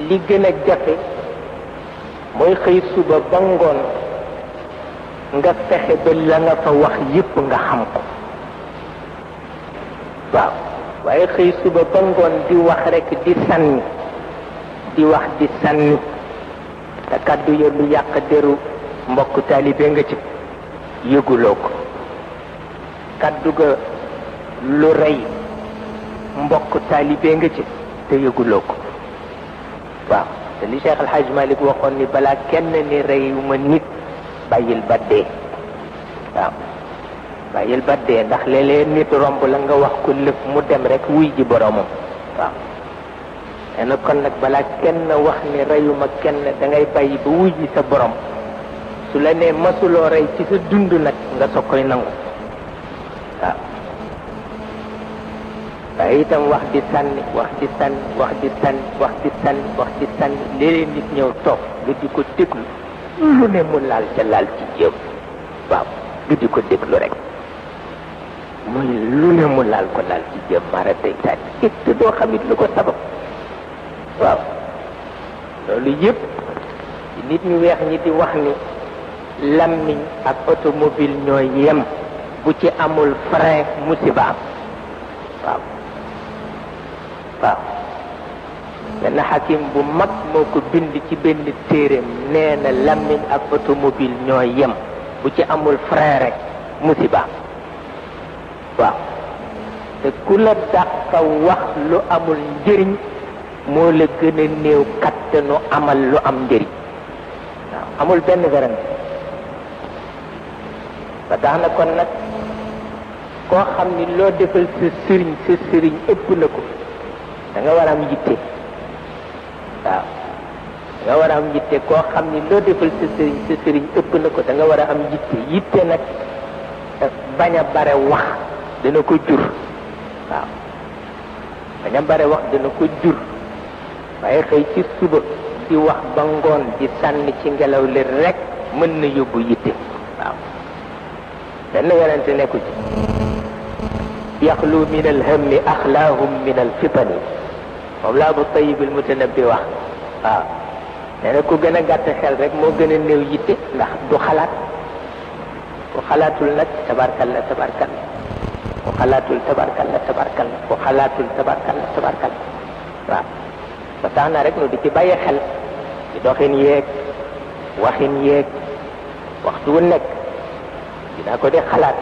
li gën a jafe mooy xëy suba ba ngoon nga fexe ba la nga fa wax yépp nga xam ko waaw waaye xëy suba ba ngoon di wax rekk di sànni di wax di sànni te kàddu ya lu yàq deru mbokk taalibe nga ci yëguloo ko kàddu ga lu rey mbokk taalibe nga ci te yëguloo ko waaw te li Cheikh El Hadj Malick waxoon ni balaa kenn ni reyuma nit bàyyil ba dee waaw bàyyil ba dee ndax léeg-léeg nit romb la nga wax ko lépp mu dem rek wuy ji boromam waaw nee na kon nag balaa kenn wax ni reyuma kenn da ngay bàyyi ba wuy ji sa borom su la nee masuloo rey ci sa dund nag nga soog koy nangu waaw waaye itam wax di sànni wax di sànni wax di sànni wax di sànni wax di sànni léeg-léeg nit ñëw toog nga di ko déglu lu ne mu laal ca laal ci jëm waaw nga di ko déglu rek muy lu ne mu laal ko laal ci jëm mara day sànni te doo xamit lu ko sabab waaw loolu yëpp nit ñu weex ñi di wax ni lammiñ ak automobile ñooy yem bu ci amul frein musiba am waaw waaw benn xakim bu mag moo ko bind ci benn téereem nee na lammiñ ak automobile ñooy yem bu ci amul frein rek musiba am waaw te ku la dàqa wax lu amul njëriñ moo la gën a néew kattanu amal lu am njëriñ waaw amul benn werante ba tax na kon nag koo xam ni loo defal sa sëriñ ëpp na ko da nga war a am yitte waaw da nga war a am yitte koo xam ni loo defal sa sëriñ ëpp na ko da nga war a am yitte nag bañ a bare wax dana ko jur waaw bañ a bare wax dana ko jur waaye xëy ci suba di wax ba ngoon di sànni ci ngelaw li rek mën na yóbbu yitte waaw benn werante nekku ci yaxlu min alhammi axlaahum min alfitani moom laa bu tayib al mutanabbi wax waaw nee na ku gën a gàtt xel rek moo gën a néew yitte ndax du xalaat ku xalaatul nag tabarkalla tabarkalla ku xalaatul tabarkalla tabarkalla ku xalaatul tabarkalla tabarkalla waaw ba tax na rek nu di ci bàyyi xel ci doxin yeeg waxin yeeg waxtu wu nekk dinaa ko di xalaat